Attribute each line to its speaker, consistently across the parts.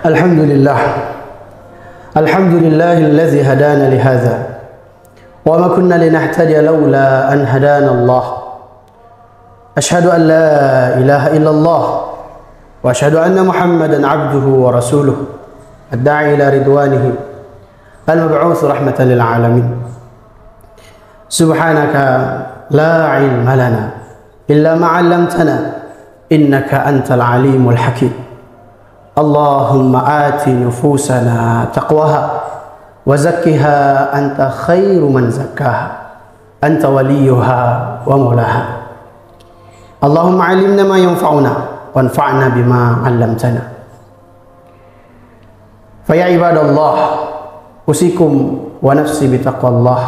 Speaker 1: الحمد لله الذي هدانا لهذا وما كنا لنهتدي لولا أن هدانا الله أشهد أن لا إله إلا الله وأشهد أن محمدا عبده ورسوله الداعي إلى رضوانه المبعوث رحمة للعالمين سبحانك لا علم لنا إلا ما علمتنا إنك أنت العليم الحكيم اللهم آت نفوسنا تقواها وزكها أنت خير من زكاها أنت وليها ومولاها اللهم علمنا ما ينفعنا وانفعنا بما علمتنا فيا عباد الله أوصيكم ونفسي بتقوى الله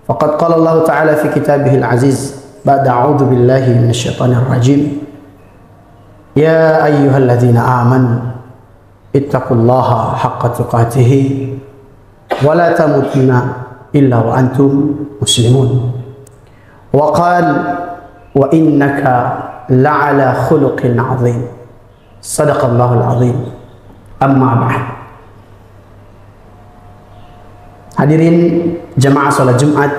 Speaker 1: فقد قال الله تعالى في كتابه العزيز بعد أعوذ بالله من الشيطان الرجيم يا أيها الذين آمنوا اتقوا الله حق تقاته ولا تموتن إلا وأنتم مسلمون وقال وإنك لعلى خلق عظيم صدق الله العظيم أما بعد. Hadirin jemaah salat Jumat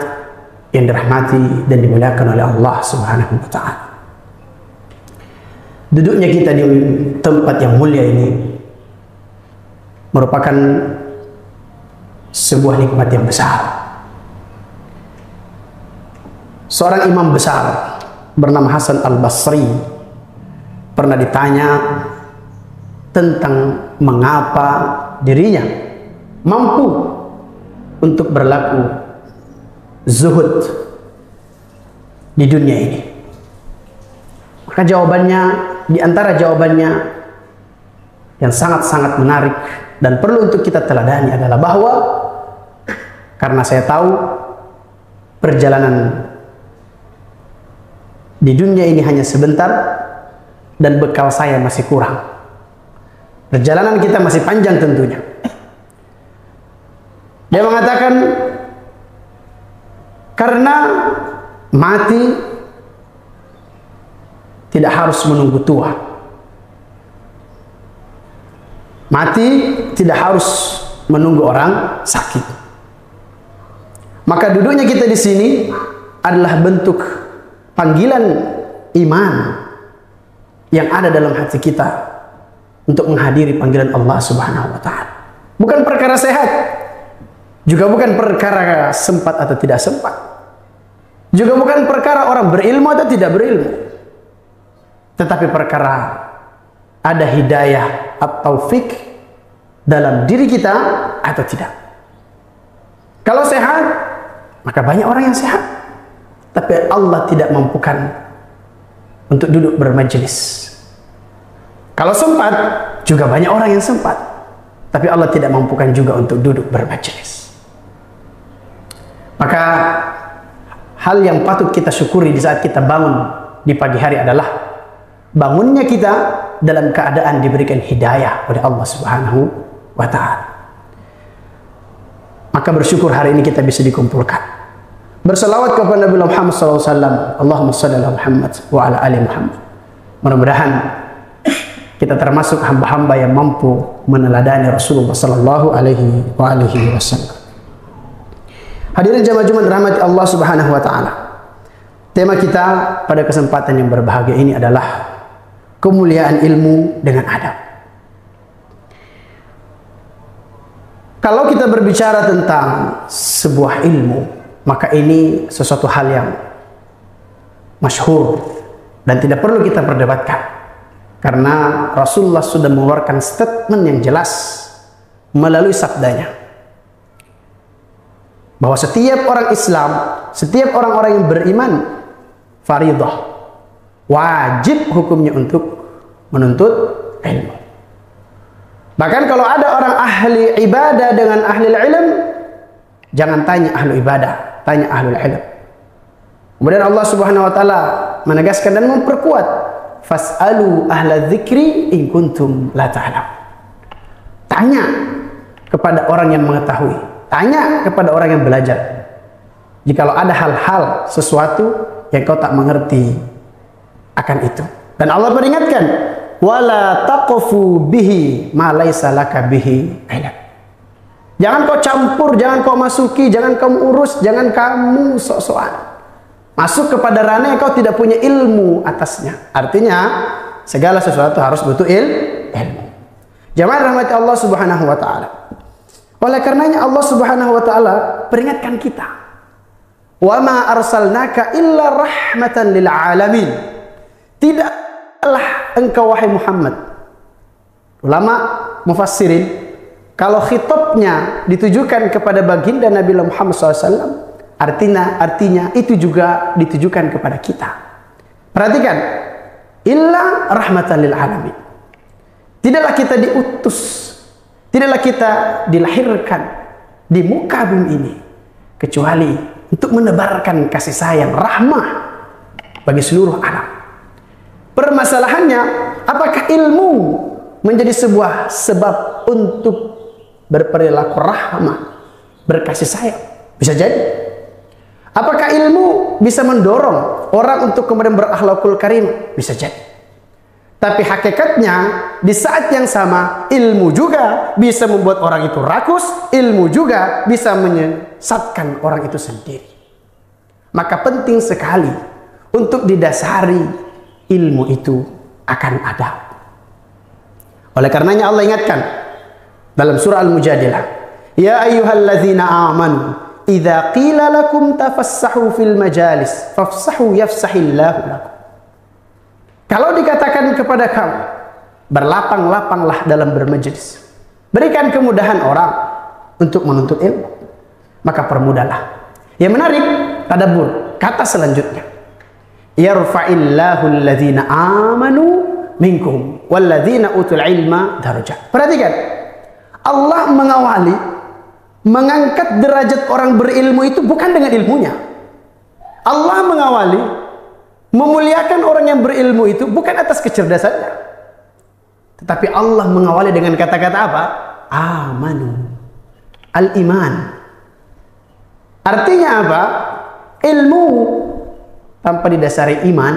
Speaker 1: yang dirahmati dan dimuliakan oleh Allah Subhanahu wa taala. Duduknya kita di tempat yang mulia ini merupakan sebuah nikmat yang besar. Seorang imam besar bernama Hasan Al-Basri pernah ditanya tentang mengapa dirinya mampu untuk berlaku zuhud di dunia ini. Maka jawabannya, di antara jawabannya yang sangat-sangat menarik dan perlu untuk kita teladani adalah bahwa karena saya tahu perjalanan di dunia ini hanya sebentar dan bekal saya masih kurang. Perjalanan kita masih panjang tentunya. Dia mengatakan karena mati tidak harus menunggu tua. Mati tidak harus menunggu orang sakit. Maka duduknya kita di sini adalah bentuk panggilan iman yang ada dalam hati kita untuk menghadiri panggilan Allah Subhanahu wa taala. Bukan perkara sehat, juga bukan perkara sempat atau tidak sempat, juga bukan perkara orang berilmu atau tidak berilmu, tetapi perkara ada hidayah atau taufik dalam diri kita atau tidak. Kalau sehat, maka banyak orang yang sehat, tapi Allah tidak mampukan untuk duduk bermajelis. Kalau sempat, juga banyak orang yang sempat, tapi Allah tidak mampukan juga untuk duduk bermajelis. Maka hal yang patut kita syukuri di saat kita bangun di pagi hari adalah bangunnya kita dalam keadaan diberikan hidayah oleh Allah Subhanahu wa taala. Maka bersyukur hari ini kita bisa dikumpulkan. Berselawat kepada Nabi Muhammad SAW. Allahumma salli ala Muhammad wa ala ali Muhammad. Mudah-mudahan kita termasuk hamba-hamba yang mampu meneladani Rasulullah sallallahu alaihi wasallam. Hadirin jamaah Jumat rahmati Allah Subhanahu wa taala. Tema kita pada kesempatan yang berbahagia ini adalah kemuliaan ilmu dengan adab. Kalau kita berbicara tentang sebuah ilmu, maka ini sesuatu hal yang masyhur dan tidak perlu kita perdebatkan. Karena Rasulullah sudah mengeluarkan statement yang jelas melalui sabdanya bahwa setiap orang Islam, setiap orang-orang yang beriman, faridah, wajib hukumnya untuk menuntut ilmu. Bahkan kalau ada orang ahli ibadah dengan ahli ilm, jangan tanya ahli ibadah, tanya ahli ilm. Kemudian Allah Subhanahu wa taala menegaskan dan memperkuat, fas'alu ahla dzikri in kuntum la ta'lam. Tanya kepada orang yang mengetahui, tanya kepada orang yang belajar. Jikalau ada hal-hal sesuatu yang kau tak mengerti akan itu. Dan Allah peringatkan, wala taqfu bihi ma laisa laka bihi ilm. Jangan kau campur, jangan kau masuki, jangan kamu urus, jangan kamu sok-sokan masuk kepada ranah yang kau tidak punya ilmu atasnya. Artinya segala sesuatu harus butuh ilmu. Jamaah rahmati Allah Subhanahu wa taala. Oleh karenanya Allah Subhanahu wa taala peringatkan kita. Wa ma arsalnaka illa rahmatan lil alamin. Tidaklah engkau wahai Muhammad. Ulama mufassirin kalau khitabnya ditujukan kepada baginda Nabi Muhammad SAW, artinya itu juga ditujukan kepada kita. Perhatikan, illa rahmatan lil alamin. Tidaklah kita diutus, tidaklah kita dilahirkan di muka bumi ini kecuali untuk menebarkan kasih sayang, rahmah bagi seluruh alam. Permasalahannya, apakah ilmu menjadi sebuah sebab untuk berperilaku rahmah, berkasih sayang? Bisa jadi. Apakah ilmu bisa mendorong orang untuk kemudian berakhlakul karim? Bisa jadi. Tapi hakikatnya di saat yang sama ilmu juga bisa membuat orang itu rakus, ilmu juga bisa menyesatkan orang itu sendiri. Maka penting sekali untuk didasari ilmu itu akan adab. Oleh karenanya Allah ingatkan dalam surah Al-Mujadilah, ya ayyuhalladzina amanu idza qila lakum tafassahu fil majalis fafsahu yafsahillahu lakum. Kalau dikatakan kepada kamu, berlapang-lapanglah dalam bermajlis, berikan kemudahan orang untuk menuntut ilmu, maka permudahlah. Yang menarik, tadabbur kata selanjutnya, yarfa'illahu alladhina amanu minkum walladhina utul ilma darajat. Perhatikan, Allah mengawali mengangkat derajat orang berilmu itu bukan dengan ilmunya. Allah mengawali memuliakan orang yang berilmu itu bukan atas kecerdasannya, tetapi Allah mengawali dengan kata-kata apa? Amanu, al-iman. Artinya apa? Ilmu tanpa didasari iman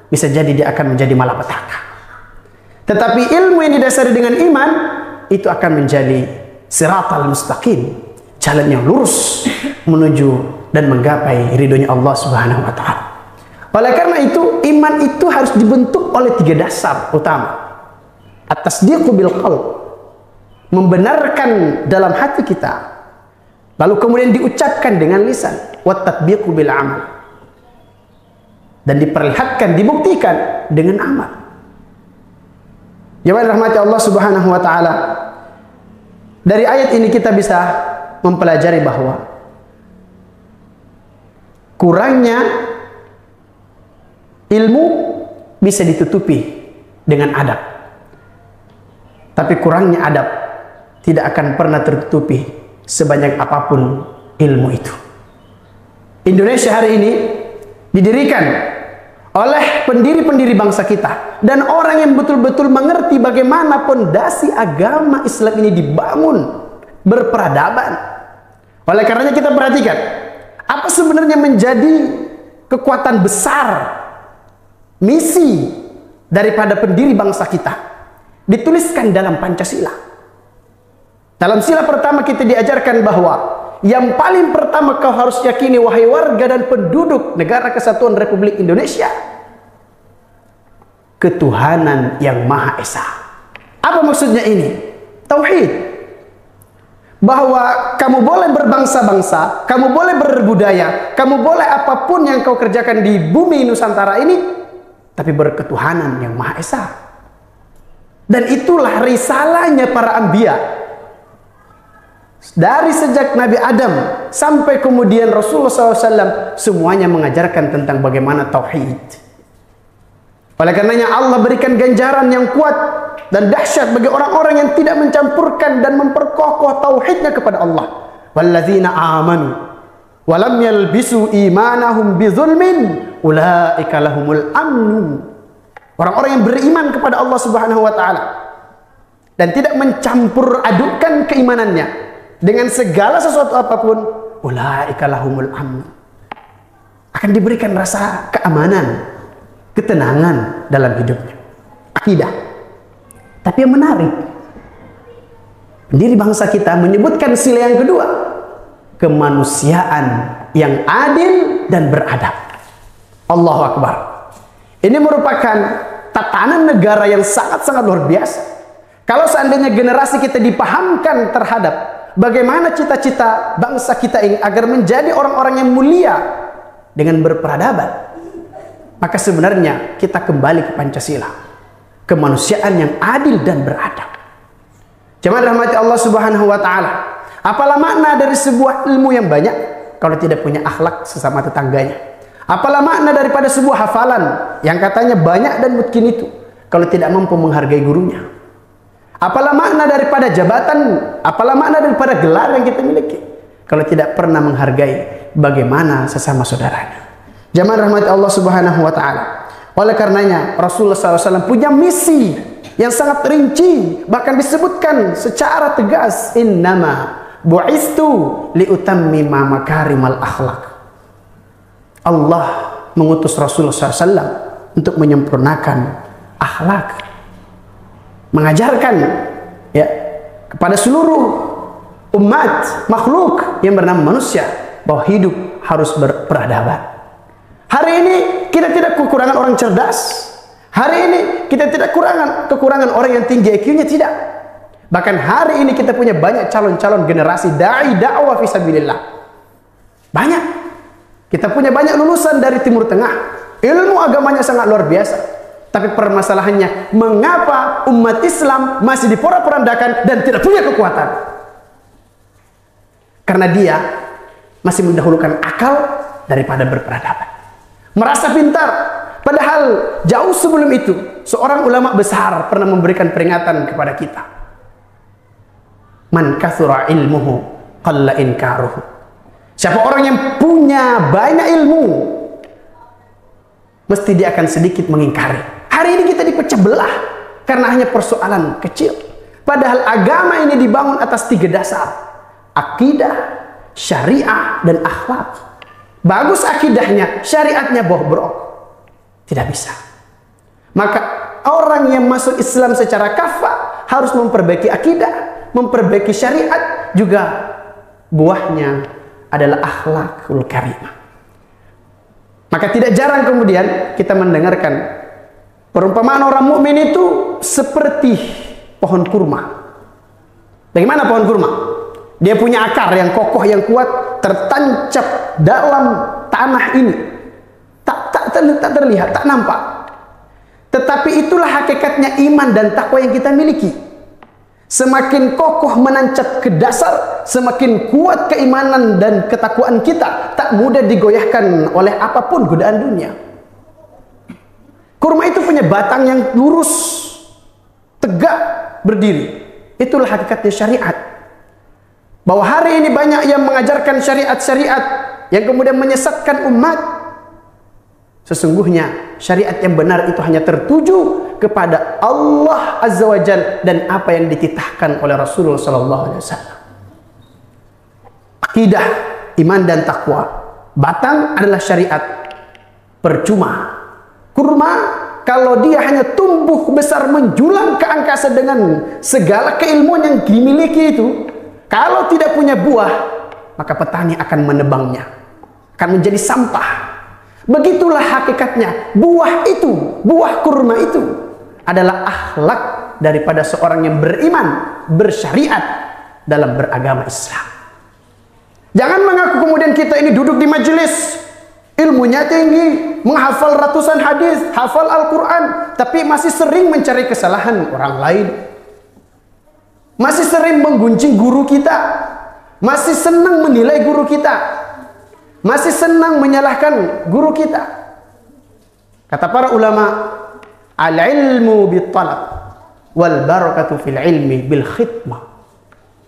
Speaker 1: bisa jadi dia akan menjadi malapetaka. Tetapi ilmu yang didasari dengan iman itu akan menjadi siratal mustaqim, jalan yang lurus menuju dan menggapai ridhonya Allah Subhanahu wa taala. Oleh karena itu, iman itu harus dibentuk oleh 3 dasar utama. At-tasdiqu bil qalb, membenarkan dalam hati kita, lalu kemudian diucapkan dengan lisan, wat tatbiqu bil amal, dan diperlihatkan, dibuktikan dengan amal. Jemaah rahmati Allah Subhanahu wa taala, dari ayat ini kita bisa mempelajari bahwa kurangnya ilmu bisa ditutupi dengan adab, tapi kurangnya adab tidak akan pernah tertutupi sebanyak apapun ilmu itu. Indonesia hari ini didirikan oleh pendiri-pendiri bangsa kita dan orang yang betul-betul mengerti bagaimana pondasi agama Islam ini dibangun berperadaban. Oleh karenanya kita perhatikan apa sebenarnya menjadi kekuatan besar misi daripada pendiri bangsa kita, dituliskan dalam Pancasila. Dalam sila pertama kita diajarkan bahwa yang paling pertama kau harus yakini wahai warga dan penduduk Negara Kesatuan Republik Indonesia, ketuhanan yang Maha Esa. Apa maksudnya ini? Tauhid. Bahwa kamu boleh berbangsa-bangsa, kamu boleh berbudaya, kamu boleh apapun yang kau kerjakan di bumi Nusantara ini, tapi berketuhanan yang Maha Esa. Dan itulah risalahnya para anbiya. Dari sejak Nabi Adam sampai kemudian Rasulullah SAW, semuanya mengajarkan tentang bagaimana tauhid. Oleh karenanya Allah berikan ganjaran yang kuat dan dahsyat bagi orang-orang yang tidak mencampurkan dan memperkokoh tauhidnya kepada Allah. Walladzina amanu walam yalbisu imanahum bizulmin ulaika lahumul amnu. Orang-orang yang beriman kepada Allah Subhanahu wa taala dan tidak mencampur adukkan keimanannya dengan segala sesuatu apapun, ulaika lahumul amnu, akan diberikan rasa keamanan, ketenangan dalam hidupnya. Akidah. Tapi yang menarik, pendiri bangsa kita menyebutkan sila yang kedua, kemanusiaan yang adil dan beradab. Allahu Akbar. Ini merupakan tatanan negara yang sangat-sangat luar biasa. Kalau seandainya generasi kita dipahamkan terhadap bagaimana cita-cita bangsa kita ini agar menjadi orang-orang yang mulia dengan berperadaban, maka sebenarnya kita kembali ke Pancasila, kemanusiaan yang adil dan beradab. Jemaah rahmati Allah Subhanahu wa taala, apalah makna dari sebuah ilmu yang banyak kalau tidak punya akhlak sesama tetangganya? Apalah makna daripada sebuah hafalan yang katanya banyak dan mungkin itu kalau tidak mampu menghargai gurunya? Apalah makna daripada jabatan, apalah makna daripada gelar yang kita miliki kalau tidak pernah menghargai bagaimana sesama saudaranya? Jemaah rahmati Allah Subhanahu wa taala. Oleh karenanya Rasulullah SAW punya misi yang sangat rinci, bahkan disebutkan secara tegas, innama bu'istu liutammima makarimal akhlak. Allah mengutus Rasulullah SAW untuk menyempurnakan akhlak, mengajarkan ya kepada seluruh umat makhluk yang bernama manusia bahwa hidup harus berperadaban. Hari ini kita tidak kekurangan orang cerdas. Hari ini kita tidak kekurangan orang yang tinggi IQ-nya, tidak. Bahkan hari ini kita punya banyak calon-calon generasi dai dakwah fisabilillah. Banyak. Kita punya banyak lulusan dari Timur Tengah. Ilmu agamanya sangat luar biasa. Tapi permasalahannya, mengapa umat Islam masih diporak-porandakan dan tidak punya kekuatan? Karena dia masih mendahulukan akal daripada berperadaban. Merasa pintar, padahal jauh sebelum itu seorang ulama besar pernah memberikan peringatan kepada kita. Man kathura ilmuhu qalla inkaruhu. Siapa orang yang punya banyak ilmu, mesti dia akan sedikit mengingkari. Hari ini kita dipecah belah karena hanya persoalan kecil. Padahal agama ini dibangun atas 3 dasar: akidah, syariah, dan akhlak. Bagus akidahnya, syariatnya bobrok, tidak bisa. Maka orang yang masuk Islam secara kafah harus memperbaiki akidah, memperbaiki syariat, juga buahnya adalah akhlakul karimah. Maka tidak jarang kemudian kita mendengarkan perumpamaan orang mukmin itu seperti pohon kurma. Bagaimana pohon kurma? Dia punya akar yang kokoh, yang kuat, tertancap dalam tanah ini. Tak terlihat, tak nampak. Tetapi itulah hakikatnya iman dan takwa yang kita miliki. Semakin kokoh menancap ke dasar, semakin kuat keimanan dan ketakwaan kita, tak mudah digoyahkan oleh apapun godaan dunia. Kurma itu punya batang yang lurus, tegak, berdiri. Itulah hakikatnya syariat. Bahwa hari ini banyak yang mengajarkan syariat-syariat yang kemudian menyesatkan umat. Sesungguhnya syariat yang benar itu hanya tertuju kepada Allah Azza wa Jalla dan apa yang dititahkan oleh Rasulullah SAW. Akidah, iman dan takwa, batang adalah syariat. Percuma kurma kalau dia hanya tumbuh besar menjulang ke angkasa dengan segala keilmuan yang dimiliki itu, kalau tidak punya buah, maka petani akan menebangnya, akan menjadi sampah. Begitulah hakikatnya. Buah itu, buah kurma itu adalah akhlak daripada seorang yang beriman, bersyariat dalam beragama Islam. Jangan mengaku kemudian kita ini duduk di majelis, ilmunya tinggi, menghafal ratusan hadis, hafal Al-Quran, tapi masih sering mencari kesalahan orang lain. Masih sering menggunjing guru kita, masih senang menilai guru kita, masih senang menyalahkan guru kita. Kata para ulama, al-ilmu bit-talab wal barakatu fil ilmi bil khidmah.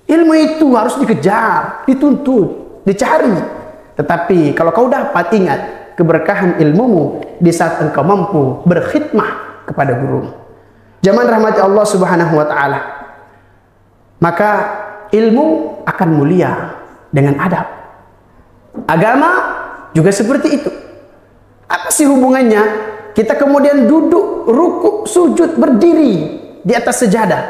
Speaker 1: Ilmu itu harus dikejar, dituntut, dicari. Tetapi kalau kau dapat, ingat keberkahan ilmumu di saat engkau mampu berkhidmah kepada gurumu. Jamaah rahmati Allah Subhanahu wa taala. Maka ilmu akan mulia dengan adab. Agama juga seperti itu. Apa sih hubungannya? Kita kemudian duduk, rukuk, sujud, berdiri di atas sejadah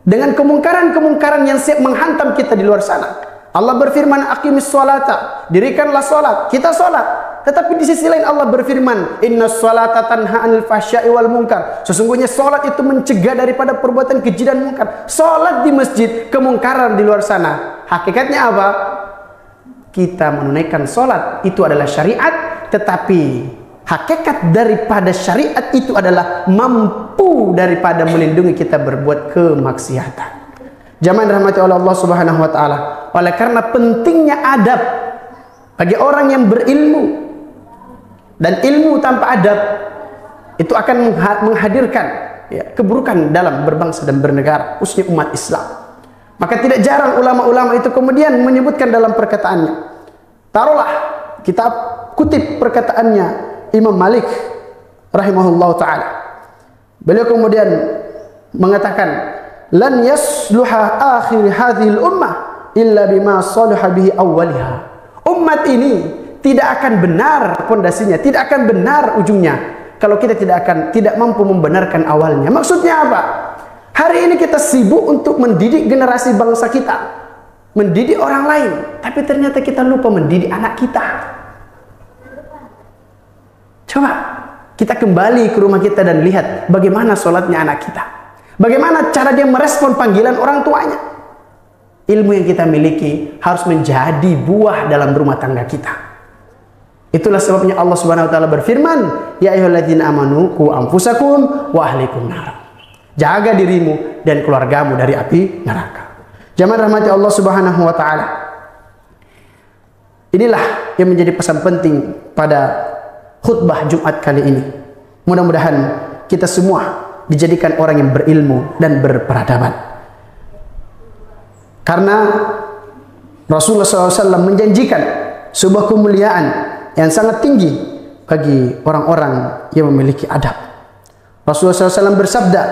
Speaker 1: dengan kemungkaran-kemungkaran yang siap menghantam kita di luar sana. Allah berfirman, aqimis sholata, dirikanlah sholat, kita sholat. Tetapi di sisi lain Allah berfirman, innas sholata tanha anil fahsya'i wal munkar. Sesungguhnya sholat itu mencegah daripada perbuatan keji dan munkar. Sholat di masjid, kemungkaran di luar sana. Hakikatnya apa? Kita menunaikan sholat itu adalah syariat, tetapi hakikat daripada syariat itu adalah mampu daripada melindungi kita berbuat kemaksiatan. Jamaah rahmati oleh Allah Subhanahu wa taala. Oleh karena pentingnya adab bagi orang yang berilmu, dan ilmu tanpa adab itu akan menghadirkan keburukan dalam berbangsa dan bernegara, khususnya umat Islam. Maka tidak jarang ulama-ulama itu kemudian menyebutkan dalam perkataannya. Taruhlah kita kutip perkataannya Imam Malik rahimahullah ta'ala. Beliau kemudian mengatakan, lan yasluha akhir hadhil ummah illa bima salaha bihi awwaliha. Umat ini tidak akan benar pondasinya, tidak akan benar ujungnya kalau kita tidak mampu membenarkan awalnya. Maksudnya apa? Hari ini kita sibuk untuk mendidik generasi bangsa kita, mendidik orang lain, tapi ternyata kita lupa mendidik anak kita. Coba kita kembali ke rumah kita dan lihat bagaimana sholatnya anak kita, bagaimana cara dia merespon panggilan orang tuanya. Ilmu yang kita miliki harus menjadi buah dalam rumah tangga kita. Itulah sebabnya Allah Subhanahu wa taala berfirman, ya ayyuhalladzina amanu qu anfusakum wa ahlikum nar. Jaga dirimu dan keluargamu dari api neraka. Jamaah rahmati Allah Subhanahu wa taala. Inilah yang menjadi pesan penting pada khutbah Jumat kali ini. Mudah-mudahan kita semua dijadikan orang yang berilmu dan berperadaban. Karena Rasulullah SAW menjanjikan sebuah kemuliaan yang sangat tinggi bagi orang-orang yang memiliki adab. Rasulullah SAW bersabda,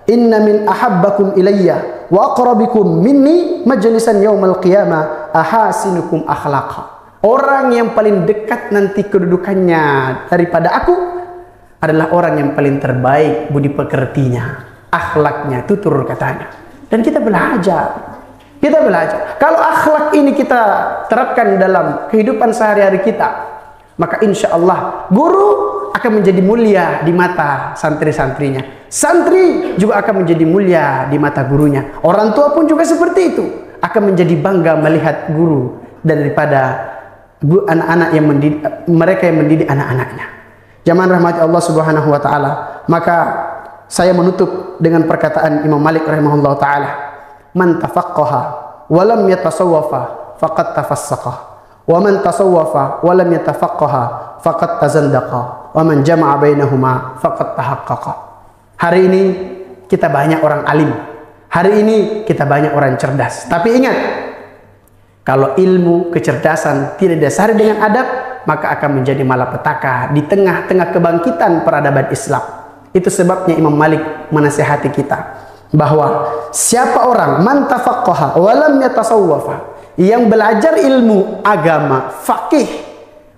Speaker 1: inna min ahabbakum ilayya wa aqrabikum minni majlisan yaumal qiyamah ahasinukum akhlaqa. Orang yang paling dekat nanti kedudukannya daripada aku adalah orang yang paling terbaik budi pekertinya, akhlaknya, tutur katanya. Dan kita belajar. Kalau akhlak ini kita terapkan dalam kehidupan sehari-hari kita, maka insya Allah guru akan menjadi mulia di mata santri-santrinya. Santri juga akan menjadi mulia di mata gurunya. Orang tua pun juga seperti itu, akan menjadi bangga melihat guru daripada anak-anak yang mendidik, mereka yang mendidik anak-anaknya. Jamaah rahmati Allah Subhanahu wa taala. Maka saya menutup dengan perkataan Imam Malik rahimahullah taala, man tafaqqaha wa lam yatasawwafa faqad tafassaqa wa man tasawwafa wa lam yatafaqqaha faqad tazandaqa wa man jama'a bainahuma faqad tahaqqaqa. Hari ini kita banyak orang alim. Hari ini kita banyak orang cerdas. Tapi ingat, kalau ilmu, kecerdasan tidak didasari dengan adab, maka akan menjadi malapetaka di tengah-tengah kebangkitan peradaban Islam. Itu sebabnya Imam Malik menasihati kita bahwa siapa orang man tafaqqaha wa lam yatasawwafa, yang belajar ilmu agama, faqih,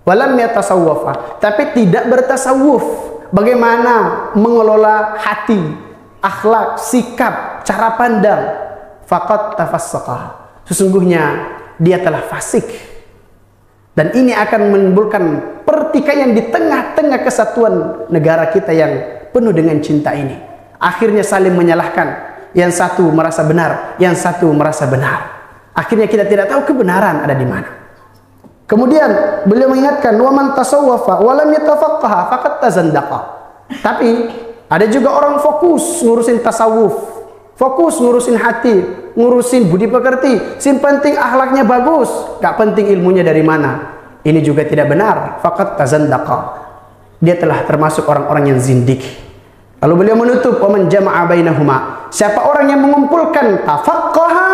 Speaker 1: wa lam yatasawwafa, tapi tidak bertasawuf, bagaimana mengelola hati, akhlak, sikap, cara pandang, faqad tafassaqa, sesungguhnya dia telah fasik. Dan ini akan menimbulkan pertikaian di tengah-tengah kesatuan negara kita yang penuh dengan cinta ini. Akhirnya saling menyalahkan. Yang satu merasa benar, yang satu merasa benar. Akhirnya kita tidak tahu kebenaran ada di mana. Kemudian beliau mengingatkan, wa man tasawwafa wa lam yatafaqqaha faqad tazandaqa. Tapi ada juga orang fokus ngurusin tasawuf, fokus ngurusin hati, ngurusin budi pekerti, sin penting akhlaknya bagus, gak penting ilmunya dari mana. Ini juga tidak benar. Faqad tazandaqa. Dia telah termasuk orang-orang yang zindik. Lalu beliau menutup, wa man jama'a bainahuma, siapa orang yang mengumpulkan tafaqqaha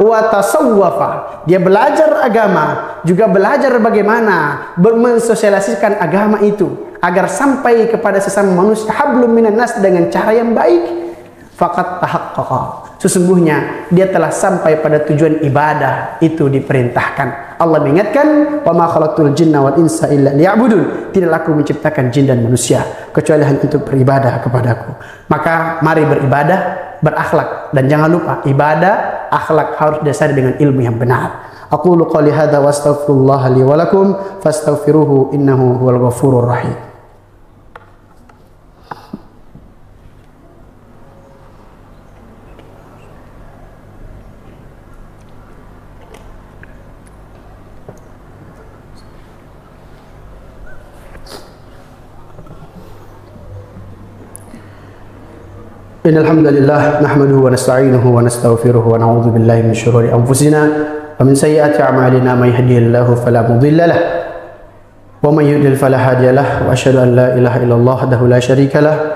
Speaker 1: wa tasawwafa, dia belajar agama, juga belajar bagaimana mensosialisasikan agama itu agar sampai kepada sesama manusia hablum minan nas dengan cara yang baik, faqad tahaqqaqa, sesungguhnya dia telah sampai pada tujuan ibadah itu diperintahkan. Allah mengingatkan, wa ma khalaqtul jinna wal insa illa liya'budun, tidaklah aku menciptakan jin dan manusia kecuali hanya untuk beribadah kepadaku. Maka mari beribadah berakhlak. Dan jangan lupa, ibadah, akhlak harus didasari dengan ilmu yang benar. Aqulu qali hadza wa astaghfirullah li wa lakum fastaghfiruhu innahu huwal ghafurur rahim. Innal hamdalillah nahmaduhu wa nasta'inuhu wa nastaghfiruhu wa na'udzu billahi min shururi anfusina wa min sayyiati a'malina may yahdihillahu fala mudilla lahu wa may yudlil fala hadiya lahu wa asyhadu an la ilaha illallah wahdahu la syarika lahu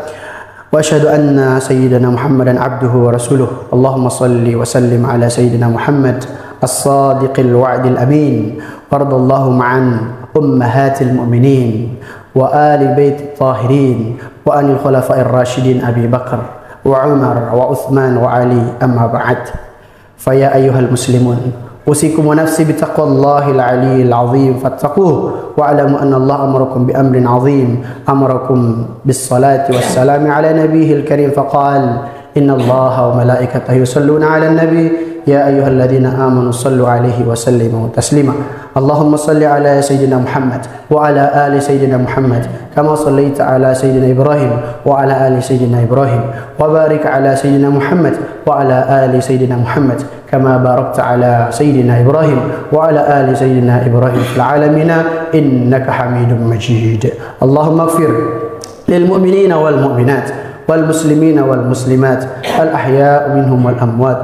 Speaker 1: wa asyhadu anna sayyidana Muhammadan abduhu wa rasuluh. Allahumma shalli wa sallim ala sayyidina Muhammad as-sadiqil wa'dil amin wardallahu ma'an ummahatil mu'minin wa ali baitit tahirin wa anil khulafa'ir rasyidin Abi Bakar wa Umar wa Uthman wa Ali, amma ba'd. Faya ayyuhal muslimun, usikum wa nafsi bitaqwallahil aliyyil azim fattaquh wa alamu anna Allah amarakum bi amrin azim, amarakum bis salati was salami ala nabiyil karim faqal inna Allaha wa malaikatahu yusalluna ala nabi ya ayyuhalladzina amanu sallu alaihi wa sallimu taslima. Allahumma salli ala sayyidina Muhammad wa ala ali sayyidina Muhammad kama sallaita ala sayyidina Ibrahim wa ala ali sayyidina Ibrahim wa barik ala sayyidina Muhammad wa ala ali sayyidina Muhammad kama barakta ala sayyidina Ibrahim wa ala ali sayyidina Ibrahim fil alamin innaka Hamidum Majid. Allahumma ighfir lil mu'minina wal mu'minat wal muslimina wal muslimat al ahya'i minhum wal amwat.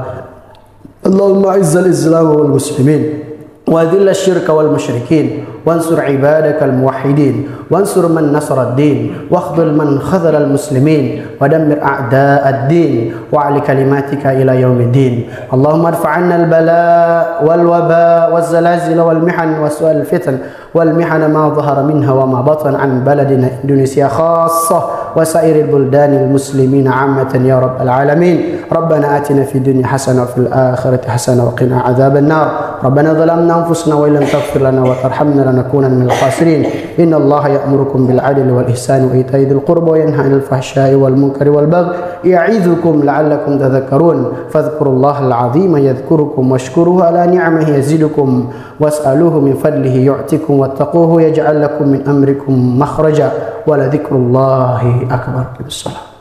Speaker 1: Allahumma izzal islam wal muslimin وأذل الشرك والمشركين وانصر عبادك الموحدين وانصر من نصر الدين واخذل من خذل المسلمين ودمر أعداء الدين وعلى كلماتك إلى يوم الدين. اللهم ارفع عنا البلاء والوباء والزلازل والمحن وسوء الفتن والمحن ما ظهر منها وما بطن عن بلدنا إندونيسيا خاصة وسائر البلدان المسلمين عامة يا رب العالمين. ربنا آتنا في الدنيا حسنة وفي الآخرة حسنة وقنا عذاب النار. ربنا ظلمنا أنفسنا وإن لم تغفر لنا وترحمنا لنكونن من الخاسرين. إن الله يأمركم بالعدل والإحسان وإيتاء ذي القربى وينهى عن الفحشاء والمنكر والبغي يعظكم لعلكم تذكرون. فاذكروا الله العظيم يذكركم واشكروه على نعمه يزدكم واسألوه من فضله يعطكم واتقوه يجعل لكم من أمركم مخرجا ولذكر الله أكبر. بالصلاة.